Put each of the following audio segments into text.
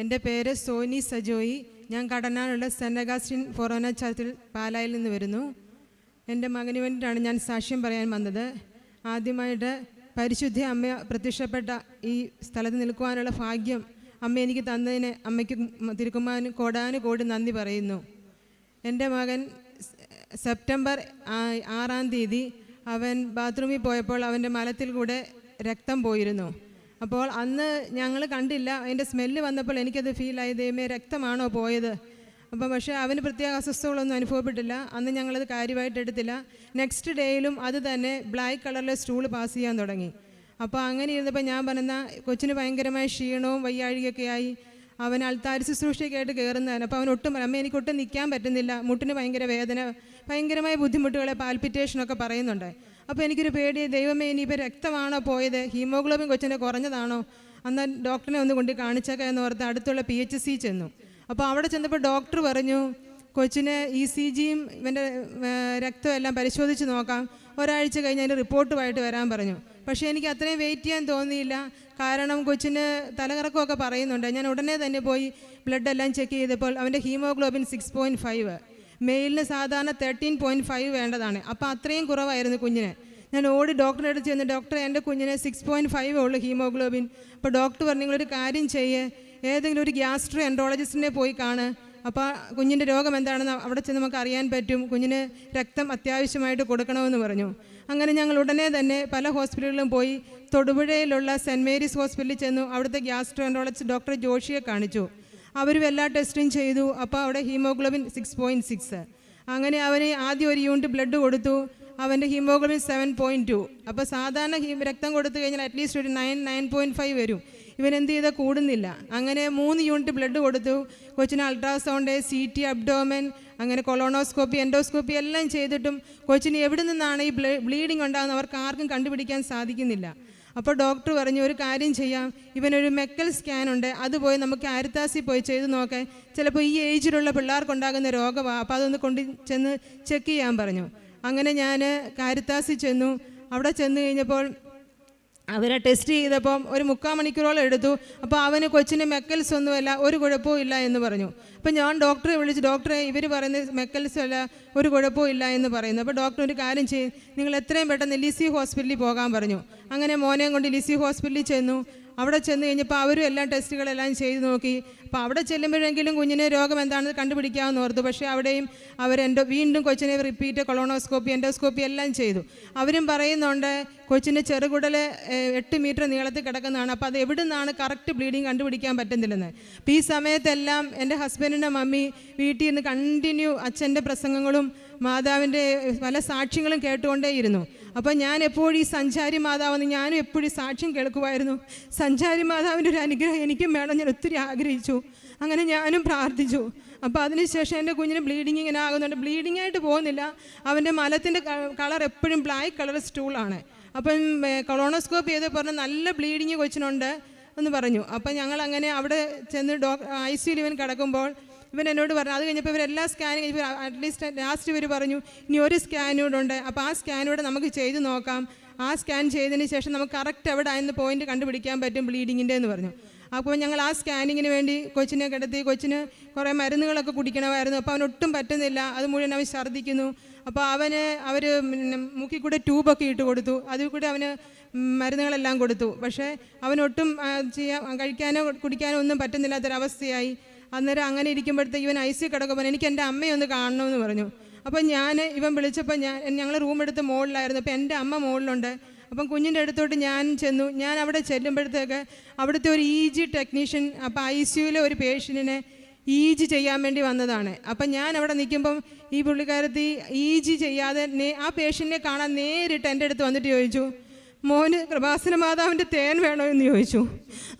എൻ്റെ പേര് സോനി സജോയി. ഞാൻ കടനാടുള്ള സെൻ്റ് അഗസ്റ്റിൻ ഫൊറോന ചർച്ചിൽ പാലായിൽ നിന്ന് വരുന്നു. എൻ്റെ മകന് വേണ്ടിയിട്ടാണ് ഞാൻ സാക്ഷ്യം പറയാൻ വന്നത്. ആദ്യമായിട്ട് പരിശുദ്ധ അമ്മ പ്രത്യക്ഷപ്പെട്ട ഈ സ്ഥലത്ത് നിൽക്കുവാനുള്ള ഭാഗ്യം അമ്മ എനിക്ക് തന്നതിന് അമ്മയ്ക്ക് തിരുക്കുമാരന് കോടാനുകോടി നന്ദി പറയുന്നു. എൻ്റെ മകൻ സെപ്റ്റംബർ 6-ാം തീയതി അവൻ ബാത്റൂമിൽ പോയപ്പോൾ അവൻ്റെ മലത്തിൽ കൂടെ രക്തം പോയിരുന്നു. അപ്പോൾ അന്ന് ഞങ്ങൾ കണ്ടില്ല. അതിൻ്റെ സ്മെല്ല് വന്നപ്പോൾ എനിക്കത് ഫീലായി, ദൈവമേ രക്തമാണോ പോയത്. അപ്പോൾ പക്ഷേ അവന് പ്രത്യേക അസ്വസ്ഥതകളൊന്നും അനുഭവപ്പെട്ടില്ല. അന്ന് ഞങ്ങളത് കാര്യമായിട്ട് എടുത്തില്ല. നെക്സ്റ്റ് ഡേയിലും അത് തന്നെ ബ്ലാക്ക് കളറിലെ സ്റ്റൂള് പാസ് ചെയ്യാൻ തുടങ്ങി. അപ്പോൾ അങ്ങനെ ഇരുന്നപ്പോൾ ഞാൻ പറഞ്ഞ കൊച്ചിന് ഭയങ്കരമായ ക്ഷീണവും വയ്യാഴികയൊക്കെ ആയി. അവൻ അൾത്താര ശുശ്രൂഷയ്ക്കായിട്ട് കയറുന്നതാണ്. അപ്പോൾ അവൻ ഒട്ടും അമ്മ എനിക്കൊട്ടും നിൽക്കാൻ പറ്റുന്നില്ല, മുട്ടിന് ഭയങ്കര വേദന, ഭയങ്കരമായ ബുദ്ധിമുട്ടുകളെ, പാൽപിറ്റേഷനൊക്കെ പറയുന്നുണ്ട്. അപ്പോൾ എനിക്കൊരു പേടി, ദൈവമേ ഇനിയിപ്പോൾ രക്തമാണോ പോയത്, ഹീമോഗ്ലോബിൻ കൊച്ചിൻ്റെ കുറഞ്ഞതാണോ, അന്ന് ഡോക്ടറിനെ ഒന്ന് കൊണ്ട് കാണിച്ചേക്കാം എന്ന് ഓർത്ത് അടുത്തുള്ള PHC ചെന്നു. അപ്പോൾ അവിടെ ചെന്നപ്പോൾ ഡോക്ടർ പറഞ്ഞു കൊച്ചിന് ECGയും ഇവൻ്റെ രക്തം എല്ലാം പരിശോധിച്ച് നോക്കാം, ഒരാഴ്ച കഴിഞ്ഞ് അതിൻ്റെ റിപ്പോർട്ടുമായിട്ട് വരാൻ പറഞ്ഞു. പക്ഷേ എനിക്ക് അത്രയും വെയിറ്റ് ചെയ്യാൻ തോന്നിയില്ല. കാരണം കൊച്ചിന് തലകറക്കമൊക്കെ പറയുന്നുണ്ട്. ഞാൻ ഉടനെ തന്നെ പോയി ബ്ലഡ് എല്ലാം ചെക്ക് ചെയ്തപ്പോൾ അവൻ്റെ ഹീമോഗ്ലോബിൻ 6.5, മെയിലിന് സാധാരണ 13.5 വേണ്ടതാണ്. അപ്പോൾ അത്രയും കുറവായിരുന്നു കുഞ്ഞിന്. ഞാൻ ഓടി ഡോക്ടറെ അടുത്ത് ചെന്ന്, ഡോക്ടറെ എൻ്റെ കുഞ്ഞിന് 6.5 ഉള്ളൂ ഹീമോഗ്ലോബിൻ. അപ്പോൾ ഡോക്ടർ പറഞ്ഞു നിങ്ങളൊരു കാര്യം ചെയ്യേ, ഏതെങ്കിലും ഒരു ഗ്യാസ്ട്രോ എൻട്രോളജിസ്റ്റിനെ പോയി കാണ്, അപ്പോൾ കുഞ്ഞിൻ്റെ രോഗം എന്താണെന്ന് അവിടെ ചെന്ന് നമുക്ക് അറിയാൻ പറ്റും, കുഞ്ഞിന് രക്തം അത്യാവശ്യമായിട്ട് കൊടുക്കണമെന്ന് പറഞ്ഞു. അങ്ങനെ ഞങ്ങൾ ഉടനെ തന്നെ പല ഹോസ്പിറ്റലുകളിലും പോയി. തൊടുപുഴയിലുള്ള സെൻറ്റ് മേരീസ് ഹോസ്പിറ്റലിൽ ചെന്നു. അവിടുത്തെ ഗ്യാസ്ട്രോ എൻട്രോളജിസ്റ്റ് ഡോക്ടർ ജോഷിയെ കാണിച്ചു. അവരും എല്ലാ ടെസ്റ്റും ചെയ്തു. അപ്പോൾ അവിടെ ഹീമോഗ്ലോബിൻ 6.6. അങ്ങനെ അവന് ആദ്യം ഒരു യൂണിറ്റ് ബ്ലഡ് കൊടുത്തു. അവൻ്റെ ഹീമോഗ്ലോബിൻ 7.2. അപ്പോൾ സാധാരണ രക്തം കൊടുത്തു കഴിഞ്ഞാൽ അറ്റ്ലീസ്റ്റ് ഒരു 9.5 വരും. ഇവൻ എന്ത് ചെയ്താൽ കൂടുന്നില്ല. അങ്ങനെ 3 യൂണിറ്റ് ബ്ലഡ് കൊടുത്തു. കൊച്ചിന് അൾട്രാസൗണ്ട്, CT, അബ്ഡോമൻ, അങ്ങനെ കൊളോണോസ്കോപ്പി, എൻഡോസ്കോപ്പി എല്ലാം ചെയ്തിട്ടും കൊച്ചിന് എവിടെ നിന്നാണ് ഈ ബ്ലീഡിങ് ഉണ്ടാകുന്നത് അവർക്ക് ആർക്കും കണ്ടുപിടിക്കാൻ സാധിക്കുന്നില്ല. അപ്പോൾ ഡോക്ടർ പറഞ്ഞു ഒരു കാര്യം ചെയ്യാം, ഇവനൊരു മെക്കൽ സ്കാൻ ഉണ്ട്, അത് പോയി നമുക്ക് ആരിത്താസിൽ പോയി ചെയ്ത് നോക്കാൻ, ചിലപ്പോൾ ഈ ഏജിലുള്ള പിള്ളേർക്കുണ്ടാകുന്ന രോഗമാണ്, അപ്പോൾ അതൊന്ന് കൊണ്ട് ചെന്ന് ചെക്ക് ചെയ്യാൻ പറഞ്ഞു. അങ്ങനെ ഞാൻ കാരിത്താസിൽ ചെന്നു. അവിടെ ചെന്ന് കഴിഞ്ഞപ്പോൾ അവരെ ടെസ്റ്റ് ചെയ്തപ്പം ഒരു 3/4 മണിക്കൂറോളം എടുത്തു. അപ്പോൾ അവന് കൊച്ചിന് മെക്കൽസ് ഒന്നുമല്ല, ഒരു കുഴപ്പവും ഇല്ല എന്ന് പറഞ്ഞു. അപ്പോൾ ഞാൻ ഡോക്ടറെ വിളിച്ച്, ഡോക്ടറെ ഇവർ പറയുന്നത് മെക്കൽസ് അല്ല, ഒരു കുഴപ്പവും ഇല്ല എന്ന് പറയുന്നു. അപ്പോൾ ഡോക്ടർ ഒരു കാര്യം ചെയ്യും, നിങ്ങൾ എത്രയും പെട്ടെന്ന് ലിസി ഹോസ്പിറ്റലിൽ പോകാൻ പറഞ്ഞു. അങ്ങനെ മോനെയും കൊണ്ട് ലിസി ഹോസ്പിറ്റലിൽ ചെന്നു. അവിടെ ചെന്ന് കഴിഞ്ഞപ്പോൾ അവരും എല്ലാം ടെസ്റ്റുകളെല്ലാം ചെയ്ത് നോക്കി. അപ്പോൾ അവിടെ ചെല്ലുമ്പോഴെങ്കിലും കുഞ്ഞിന് രോഗം എന്താണെന്ന് കണ്ടുപിടിക്കാമെന്ന് ഓർത്തു. പക്ഷേ അവിടെയും വീണ്ടും കൊച്ചിനെ റിപ്പീറ്റ് കൊളോണോസ്കോപ്പി, എൻഡോസ്കോപ്പി എല്ലാം ചെയ്തു. അവരും പറയുന്നുണ്ട് കൊച്ചിൻ്റെ ചെറുകുടൽ 8 മീറ്റർ നീളത്തിൽ കിടക്കുന്നതാണ്, അപ്പോൾ അത് എവിടെ നിന്നാണ് കറക്റ്റ് ബ്ലീഡിങ് കണ്ടുപിടിക്കാൻ പറ്റുന്നില്ലെന്ന്. അപ്പോൾ ഈ സമയത്തെല്ലാം എൻ്റെ ഹസ്ബൻഡിൻ്റെ മമ്മി വീട്ടിൽ നിന്ന് കണ്ടിന്യൂ അച്ഛൻ്റെ പ്രസംഗങ്ങളും മാതാവിൻ്റെ പല സാക്ഷ്യങ്ങളും കേട്ടുകൊണ്ടേയിരുന്നു. അപ്പോൾ ഞാൻ എപ്പോഴും ഈ സഞ്ചാരി മാതാവെന്ന് ഞാനും എപ്പോഴും സാക്ഷ്യം കേൾക്കുമായിരുന്നു. സഞ്ചാരി മാതാവിൻ്റെ ഒരു അനുഗ്രഹം എനിക്കും വേണം, ഞാൻ ഒത്തിരി ആഗ്രഹിച്ചു. അങ്ങനെ ഞാനും പ്രാർത്ഥിച്ചു. അപ്പോൾ അതിനുശേഷം എൻ്റെ കുഞ്ഞിന് ബ്ലീഡിങ് ഇങ്ങനെ ആകുന്നുണ്ട്. ബ്ലീഡിങ് ആയിട്ട് പോകുന്നില്ല, അവൻ്റെ മലത്തിൻ്റെ കളർ എപ്പോഴും ബ്ലാക്ക് കളർ സ്റ്റൂളാണ്. അപ്പം കൊളോണോസ്കോപ്പി ചെയ്ത് പറഞ്ഞ് നല്ല ബ്ലീഡിങ് കൊച്ചിനുണ്ട് എന്ന് പറഞ്ഞു. അപ്പം ഞങ്ങൾ അങ്ങനെ അവിടെ ചെന്ന് ICUയിൽ ഇവൻ കിടക്കുമ്പോൾ ഇവൻ എന്നോട് പറഞ്ഞു. അത് കഴിഞ്ഞപ്പോൾ ഇവരെല്ലാ സ്കാനിങ് ഇവർ അറ്റ്ലീസ്റ്റ് ലാസ്റ്റ് ഇവർ പറഞ്ഞു ഇനി ഒരു സ്കാനൂടെ ഉണ്ട്, അപ്പോൾ ആ സ്കാനൂടെ നമുക്ക് ചെയ്ത് നോക്കാം. ആ സ്കാൻ ചെയ്തതിന് ശേഷം നമുക്ക് കറക്റ്റ് എവിടെ ആയെന്ന് പോയിന്റ് കണ്ടുപിടിക്കാൻ പറ്റും ബ്ലീഡിങ്ങിൻ്റെ എന്ന് പറഞ്ഞു. അപ്പോൾ ഞങ്ങൾ ആ സ്കാനിങ്ങിന് വേണ്ടി കൊച്ചിനെ കിടത്തി. കൊച്ചിന് കുറേ മരുന്നുകളൊക്കെ കുടിക്കണമായിരുന്നു. അപ്പോൾ അവനൊട്ടും പറ്റുന്നില്ല, അത് മുഴുവൻ അവൻ ഛർദ്ദിക്കുന്നു. അപ്പോൾ അവർ മൂക്കിൽ കൂടെ ട്യൂബൊക്കെ ഇട്ട് കൊടുത്തു, അതിൽ കൂടെ അവന് മരുന്നുകളെല്ലാം കൊടുത്തു. പക്ഷേ അവനൊട്ടും കഴിക്കാനോ കുടിക്കാനോ ഒന്നും പറ്റുന്നില്ലാത്തൊരവസ്ഥയായി. അന്നേരം അങ്ങനെ ഇരിക്കുമ്പോഴത്തേക്ക് ഇവൻ ICU കിടക്കുമ്പോൾ എനിക്ക് എൻ്റെ അമ്മയെ ഒന്ന് കാണണമെന്ന് പറഞ്ഞു. അപ്പോൾ ഇവൻ വിളിച്ചപ്പോൾ ഞങ്ങൾ റൂം എടുത്ത് മുകളിലായിരുന്നു. അപ്പോൾ എൻ്റെ അമ്മ മുകളിലുണ്ട്. അപ്പം കുഞ്ഞിൻ്റെ അടുത്തോട്ട് ഞാൻ ചെന്നു. ഞാൻ അവിടെ ചെല്ലുമ്പോഴത്തേക്ക് അവിടുത്തെ ഒരു EG ടെക്നീഷ്യൻ, അപ്പോൾ ICUയിലെ ഒരു പേഷ്യൻറ്റിനെ EG ചെയ്യാൻ വേണ്ടി വന്നതാണ്. അപ്പം ഞാൻ അവിടെ നിൽക്കുമ്പം ഈ പുള്ളിക്കാരത്തി EG ചെയ്യാതെ ആ പേഷ്യൻറ്റിനെ കാണാൻ നേരിട്ട് എൻ്റെ അടുത്ത് വന്നിട്ട് ചോദിച്ചു, മോന് കൃപാസന മാതാവിൻ്റെ തേൻ വേണോ എന്ന് ചോദിച്ചു.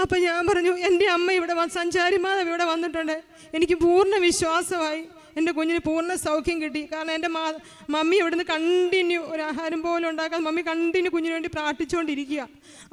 അപ്പോൾ ഞാൻ പറഞ്ഞു എൻ്റെ അമ്മ ഇവിടെ സഞ്ചാരി മാതാവ് ഇവിടെ വന്നിട്ടുണ്ട്, എനിക്ക് പൂർണ്ണ വിശ്വാസമായി, എൻ്റെ കുഞ്ഞിന് പൂർണ്ണ സൗഖ്യം കിട്ടി. കാരണം എൻ്റെ മമ്മി ഇവിടുന്ന് കണ്ടിന്യൂ ഒരു ആഹാരം പോലും ഉണ്ടാക്കാൻ മമ്മി കണ്ടിന്യൂ കുഞ്ഞിന് വേണ്ടി പ്രാർത്ഥിച്ചുകൊണ്ടിരിക്കുക.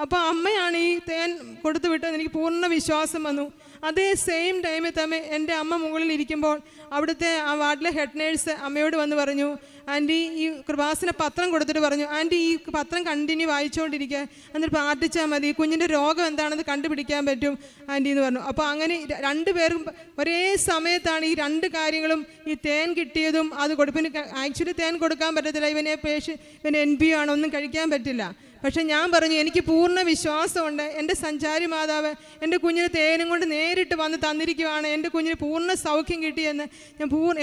അപ്പോൾ അമ്മയാണ് ഈ തേൻ കൊടുത്തു വിട്ടത്. എനിക്ക് പൂർണ്ണ വിശ്വാസം വന്നു. അതേ സെയിം ടൈമിൽ തന്നെ എൻ്റെ അമ്മ മുകളിൽ ഇരിക്കുമ്പോൾ അവിടുത്തെ ആ വാർഡിലെ ഹെഡ് നേഴ്സ് അമ്മയോട് വന്ന് പറഞ്ഞു, ആൻറ്റി ഈ കൃപാസന പത്രം കൊടുത്തിട്ട് പറഞ്ഞു, ആൻറ്റി ഈ പത്രം കണ്ടിന്യൂ വായിച്ചുകൊണ്ടിരിക്കുക, എന്നിട്ട് പ്രാർത്ഥിച്ചാൽ മതി, കുഞ്ഞിൻ്റെ രോഗം എന്താണെന്ന് കണ്ടുപിടിക്കാൻ പറ്റും ആൻറ്റി എന്ന് പറഞ്ഞു. അപ്പോൾ അങ്ങനെ രണ്ടുപേരും ഒരേ സമയത്താണ് ഈ രണ്ട് കാര്യങ്ങളും, ഈ തേൻ കിട്ടിയതും അത് കൊടുപ്പിന്. ആക്ച്വലി തേൻ കൊടുക്കാൻ പറ്റത്തില്ല, ഇവന് NP ആണ്, ഒന്നും കഴിക്കാൻ പറ്റില്ല. പക്ഷെ ഞാൻ പറഞ്ഞു എനിക്ക് പൂർണ്ണ വിശ്വാസമുണ്ട്, എൻ്റെ സഞ്ചാരി മാതാവ് എൻ്റെ കുഞ്ഞിന് തേനും കൊണ്ട് നേരിട്ട് വന്ന് തന്നിരിക്കുകയാണ്, എൻ്റെ കുഞ്ഞിന് പൂർണ്ണ സൗഖ്യം കിട്ടിയെന്ന്.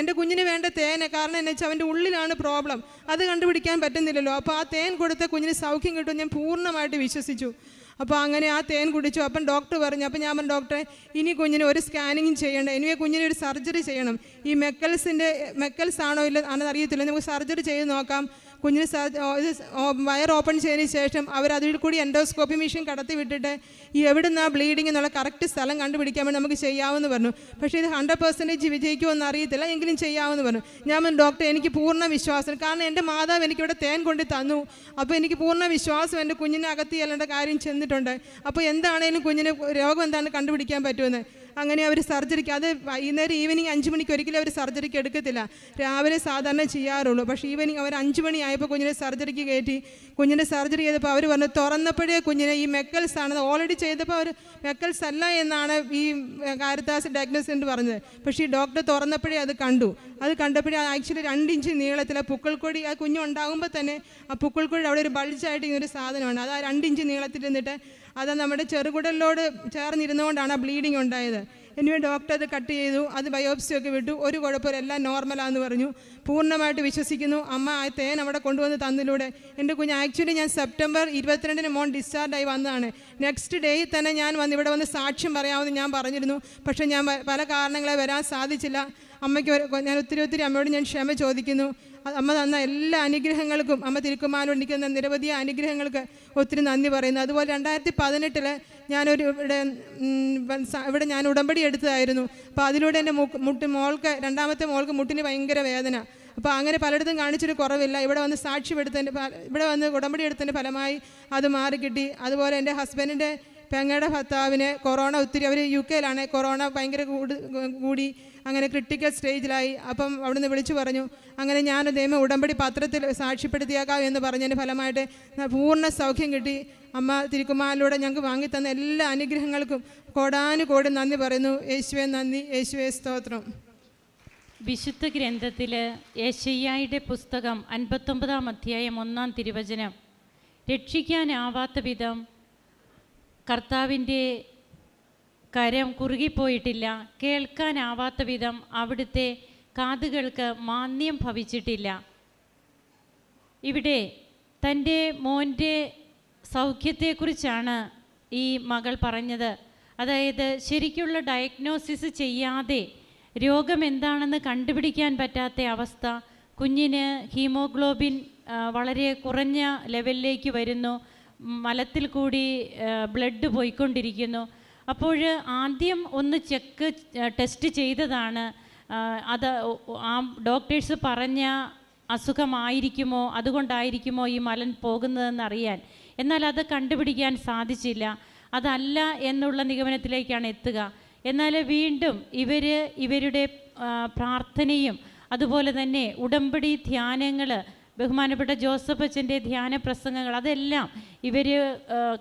എൻ്റെ കുഞ്ഞിന് വേണ്ട തേന്, കാരണം എന്നു വെച്ചാൽ അവൻ്റെ ഉള്ളിലാണ് പ്രോബ്ലം, അത് കണ്ടുപിടിക്കാൻ പറ്റുന്നില്ലല്ലോ. അപ്പോൾ ആ തേൻ കൊടുത്ത കുഞ്ഞിന് സൗഖ്യം കിട്ടും ഞാൻ പൂർണ്ണമായിട്ട് വിശ്വസിച്ചു. അപ്പോൾ അങ്ങനെ ആ തേൻ കുടിച്ചു. അപ്പം ഡോക്ടർ പറഞ്ഞു, അപ്പം ഞാൻ പറഞ്ഞു, ഡോക്ടറെ ഇനി കുഞ്ഞിന് ഒരു സ്കാനിങ്ങും ചെയ്യണ്ട, ഇനി കുഞ്ഞിന് ഒരു സർജറി ചെയ്യണം. ഈ മെക്കൽസ് ആണോ ഇല്ല ആണെന്ന് അറിയത്തില്ല, നമുക്ക് സർജറി ചെയ്ത് നോക്കാം. കുഞ്ഞിന് വയർ ഓപ്പൺ ചെയ്തതിന് ശേഷം അവരതിൽ കൂടി എൻഡോസ്കോപ്പി മെഷീൻ കടത്തി വിട്ടിട്ട് ഈ എവിടുന്നാണ് ബ്ലീഡിങ് എന്നുള്ള കറക്റ്റ് സ്ഥലം കണ്ടുപിടിക്കാൻ വേണ്ടി നമുക്ക് ചെയ്യാമെന്ന് പറഞ്ഞു. പക്ഷേ ഇത് 100% വിജയിക്കുമെന്ന് അറിയത്തില്ല, എങ്കിലും ചെയ്യാമെന്ന് പറഞ്ഞു. ഞാൻ പറഞ്ഞു, ഡോക്ടർ എനിക്ക് പൂർണ്ണ വിശ്വാസം, കാരണം എൻ്റെ മാതാവ് എനിക്കിവിടെ തേൻ കൊണ്ട് തന്നു. അപ്പോൾ എനിക്ക് പൂർണ്ണ വിശ്വാസം എൻ്റെ കുഞ്ഞിനെ അകത്ത് ചെല്ലേണ്ട കാര്യം ചെന്നിട്ടുണ്ട്. അപ്പോൾ എന്താണേലും കുഞ്ഞിന് രോഗം എന്താണെന്ന് കണ്ടുപിടിക്കാൻ പറ്റുമെന്ന്. അങ്ങനെ അവർ സർജറിക്ക്, അത് വൈകുന്നേരം ഈവനിങ് 5 മണിക്ക് ഒരിക്കലും അവർ സർജറിക്ക് എടുക്കത്തില്ല, രാവിലെ സാധാരണ ചെയ്യാറുള്ളൂ. പക്ഷേ ഈവനിങ് അവർ 5 മണിയായപ്പോൾ കുഞ്ഞിനെ സർജറിക്ക് കയറ്റി. കുഞ്ഞിൻ്റെ സർജറി ചെയ്തപ്പോൾ അവർ പറഞ്ഞു, തുറന്നപ്പോഴേ കുഞ്ഞിനെ ഈ മെക്കൽസ് ആണ്, ഓൾറെഡി ചെയ്തപ്പോൾ അവർ മെക്കൽസ് അല്ല എന്നാണ് ഈ കാരിത്താസ് ഡയഗ്നോസിസ് എന്ന് പറഞ്ഞത്. പക്ഷേ ഈ ഡോക്ടർ തുറന്നപ്പോഴേ അത് കണ്ടു. അത് കണ്ടപ്പോഴേ ആക്ച്വലി 2 ഇഞ്ച് നീളത്തിലെ പുക്കിൾക്കൊടി, ആ കുഞ്ഞുണ്ടാകുമ്പോൾ തന്നെ ആ പുക്കിൾക്കൊടി അവിടെ ഒരു ബൾജായിട്ട് ഇങ്ങനൊരു സാധനമാണ്, അത് ആ 2 ഇഞ്ച് നീളത്തിൽ നിന്നിട്ട് അത് നമ്മുടെ ചെറുകുടലിനോട് ചേർന്നിരുന്നുകൊണ്ടാണ് ആ ബ്ലീഡിങ് ഉണ്ടായത്. എനിവേ ഡോക്ടർ അത് കട്ട് ചെയ്തു, അത് ബയോപ്സിയൊക്കെ വിട്ടു, ഒരു കുഴപ്പമില്ല, എല്ലാം നോർമലാണെന്ന് പറഞ്ഞു. പൂർണ്ണമായിട്ട് വിശ്വസിക്കുന്നു. അമ്മ ആ തേൻ അവിടെ കൊണ്ടുവന്ന് തന്നതിലൂടെ എൻ്റെ കുഞ്ഞ്, ആക്ച്വലി ഞാൻ സെപ്റ്റംബർ 22 മോൻ ഡിസ്ചാർജായി വന്നതാണ്. നെക്സ്റ്റ് ഡേയിൽ തന്നെ ഞാൻ ഇവിടെ വന്ന് സാക്ഷ്യം പറയാമെന്ന് ഞാൻ പറഞ്ഞിരുന്നു. പക്ഷേ ഞാൻ പല കാരണങ്ങളെ വരാൻ സാധിച്ചില്ല. അമ്മയ്ക്ക് ഞാൻ ഒത്തിരി അമ്മയോട് ഞാൻ ക്ഷമ ചോദിക്കുന്നു. അമ്മ തന്ന എല്ലാ അനുഗ്രഹങ്ങൾക്കും, അമ്മ തിരുക്കുമാരോട് എനിക്ക് തന്ന നിരവധി അനുഗ്രഹങ്ങൾക്ക് ഒത്തിരി നന്ദി പറയുന്നു. അതുപോലെ 2018 ഞാനൊരു ഇവിടെ ഞാൻ ഉടമ്പടി എടുത്തതായിരുന്നു. അപ്പോൾ അതിലൂടെ എൻ്റെ രണ്ടാമത്തെ മോൾക്ക് മുട്ടിന് ഭയങ്കര വേദന. അപ്പോൾ അങ്ങനെ പലയിടത്തും കാണിച്ചൊരു കുറവില്ല. ഇവിടെ വന്ന് ഇവിടെ വന്ന് ഉടമ്പടി എടുത്തതിൻ്റെ ഫലമായി അത് മാറിക്കിട്ടി. അതുപോലെ എൻ്റെ ഹസ്ബൻഡിൻ്റെ പെങ്ങയുടെ ഭർത്താവിന് കൊറോണ ഒത്തിരി, അവർ UK യിലാണ്, കൊറോണ ഭയങ്കര കൂടി അങ്ങനെ ക്രിട്ടിക്കൽ സ്റ്റേജിലായി. അപ്പം അവിടുന്ന് വിളിച്ചു പറഞ്ഞു, അങ്ങനെ ഞാൻ ദൈവം ഉടമ്പടി പത്രത്തിൽ സാക്ഷ്യപ്പെടുത്തിയേക്കാം എന്ന് പറഞ്ഞതിൻ്റെ ഫലമായിട്ട് പൂർണ്ണ സൗഖ്യം കിട്ടി. അമ്മ തിരുക്കുമാരിലൂടെ ഞങ്ങൾക്ക് വാങ്ങിത്തന്ന എല്ലാ അനുഗ്രഹങ്ങൾക്കും കോടാനുകോടി നന്ദി പറയുന്നു. യേശുവേ നന്ദി, യേശുവേ സ്തോത്രം. വിശുദ്ധ ഗ്രന്ഥത്തിൽ യെശയ്യായുടെ പുസ്തകം 59-ാം അധ്യായം 1-ാം തിരുവചനം, രക്ഷിക്കാനാവാത്ത വിധം കർത്താവിൻ്റെ കരം കുറുകിപ്പോയിട്ടില്ല, കേൾക്കാനാവാത്ത വിധം അവിടുത്തെ കാതുകൾക്ക് മാന്യം ഭവിച്ചിട്ടില്ല. ഇവിടെ തൻ്റെ മോൻ്റെ സൗഖ്യത്തെക്കുറിച്ചാണ് ഈ മകൾ പറഞ്ഞത്. അതായത് ശരിക്കുള്ള ഡയഗ്നോസിസ് ചെയ്യാതെ രോഗം എന്താണെന്ന് കണ്ടുപിടിക്കാൻ പറ്റാത്ത അവസ്ഥ, കുഞ്ഞിന് ഹീമോഗ്ലോബിൻ വളരെ കുറഞ്ഞ ലെവലിലേക്ക് വരുന്നു, മലത്തിൽ കൂടി ബ്ലഡ് പോയിക്കൊണ്ടിരിക്കുന്നു. അപ്പോൾ ആദ്യം ഒന്ന് ടെസ്റ്റ് ചെയ്തതാണ്. അത് ആ ഡോക്ടേഴ്സ് പറഞ്ഞ അസുഖമായിരിക്കുമോ, അതുകൊണ്ടായിരിക്കുമോ ഈ മലൻ പോകുന്നതെന്നറിയാൻ. എന്നാൽ അത് കണ്ടുപിടിക്കാൻ സാധിച്ചില്ല, അതല്ല എന്നുള്ള നിഗമനത്തിലേക്കാണ് എത്തുക. എന്നാൽ വീണ്ടും ഇവരുടെ പ്രാർത്ഥനയും അതുപോലെ തന്നെ ഉടമ്പടി ധ്യാനങ്ങൾ, ബഹുമാനപ്പെട്ട ജോസഫ് അച്ഛൻ്റെ ധ്യാന പ്രസംഗങ്ങൾ, അതെല്ലാം ഇവർ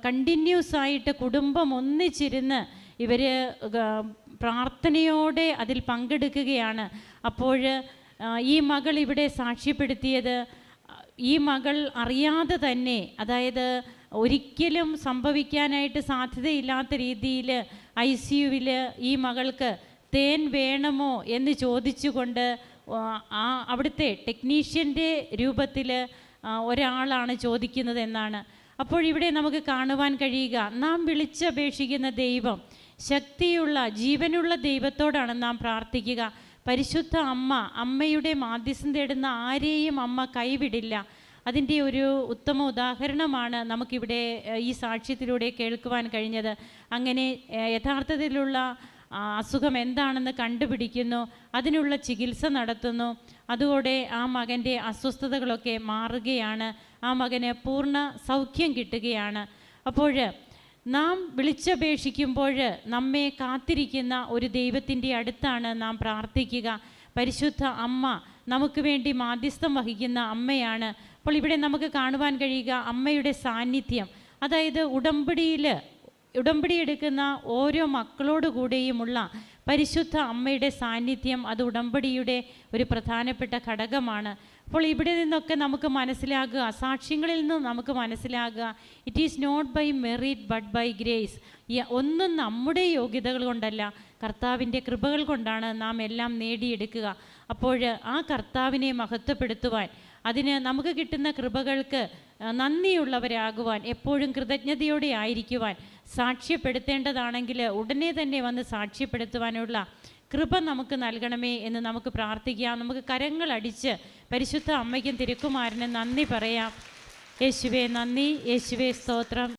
കണ്ടിന്യൂസ് ആയിട്ട് കുടുംബം ഒന്നിച്ചിരുന്ന് ഇവർ പ്രാർത്ഥനയോടെ അതിൽ പങ്കെടുക്കുകയാണ്. അപ്പോൾ ഈ മകൾ ഇവിടെ സാക്ഷ്യപ്പെടുത്തിയത്, ഈ മകൾ അറിയാതെ തന്നെ, അതായത് ഒരിക്കലും സംഭവിക്കാനായിട്ട് സാധ്യതയില്ലാത്ത രീതിയിൽ ICUവിൽ ഈ മകൾക്ക് തേൻ വേണമോ എന്ന് ചോദിച്ചുകൊണ്ട് അവിടുത്തെ ടെക്നീഷ്യൻ്റെ രൂപത്തിൽ ഒരാളാണ് ചോദിക്കുന്നത് എന്നാണ്. അപ്പോൾ ഇവിടെ നമുക്ക് കാണുവാൻ കഴിയുക, നാം വിളിച്ചപേക്ഷിക്കുന്ന ദൈവം ശക്തിയുള്ള ജീവനുള്ള ദൈവത്തോടാണ് നാം പ്രാർത്ഥിക്കുക. പരിശുദ്ധ അമ്മയുടെ മാധ്യസ്ഥം തേടുന്ന ആരെയും അമ്മ കൈവിടില്ല. അതിൻ്റെ ഒരു ഉത്തമ ഉദാഹരണമാണ് നമുക്കിവിടെ ഈ സാക്ഷ്യത്തിലൂടെ കേൾക്കുവാൻ കഴിഞ്ഞത്. അങ്ങനെ യഥാർത്ഥത്തിലുള്ള അസുഖം എന്താണെന്ന് കണ്ടുപിടിക്കുന്നു, അതിനുള്ള ചികിത്സ നടത്തുന്നു. അതോടെ ആ മകൻ്റെ അസ്വസ്ഥതകളൊക്കെ മാറുകയാണ്, ആ മകന് പൂർണ്ണ സൗഖ്യം കിട്ടുകയാണ്. അപ്പോൾ നാം വിളിച്ചപേക്ഷിക്കുമ്പോൾ നമ്മെ കാത്തിരിക്കുന്ന ഒരു ദൈവത്തിൻ്റെ അടുത്താണ് നാം പ്രാർത്ഥിക്കുക. പരിശുദ്ധ അമ്മ നമുക്ക് വേണ്ടി മാധ്യസ്ഥം വഹിക്കുന്ന അമ്മയാണ്. അപ്പോൾ ഇവിടെ നമുക്ക് കാണുവാൻ കഴിയുക അമ്മയുടെ സാന്നിധ്യം, അതായത് ഉടമ്പടി എടുക്കുന്ന ഓരോ മക്കളോട് കൂടെയുമുള്ള പരിശുദ്ധ അമ്മയുടെ സാന്നിധ്യം, അത് ഉടമ്പടിയുടെ ഒരു പ്രധാനപ്പെട്ട ഘടകമാണ്. അപ്പോൾ ഇവിടെ നിന്നൊക്കെ നമുക്ക് മനസ്സിലാകുക, സാക്ഷ്യങ്ങളിൽ നിന്നും നമുക്ക് മനസ്സിലാകുക, it is not by merit but by grace. ഒന്നും നമ്മുടെ യോഗ്യതകൾ കൊണ്ടല്ല, കർത്താവിൻ്റെ കൃപകൾ കൊണ്ടാണ് നാം എല്ലാം നേടിയെടുക്കുക. അപ്പോൾ ആ കർത്താവിനെ മഹത്വപ്പെടുത്തുവാൻ, അതിന് നമുക്ക് കിട്ടുന്ന കൃപകൾക്ക് നന്ദിയുള്ളവരാകുവാൻ, എപ്പോഴും കൃതജ്ഞതയോടെ ആയിരിക്കുവാൻ, സാക്ഷ്യപ്പെടുത്തേണ്ടതാണെങ്കിൽ ഉടനെ തന്നെ വന്ന് സാക്ഷ്യപ്പെടുത്തുവാനുള്ള കൃപ നമുക്ക് നൽകണമേ എന്ന് നമുക്ക് പ്രാർത്ഥിക്കാം. നമുക്ക് കരങ്ങളടിച്ച് പരിശുദ്ധ അമ്മയ്ക്കും തിരുക്കുമാരനും നന്ദി പറയാം. യേശുവേ നന്ദി, യേശുവേ സ്തോത്രം.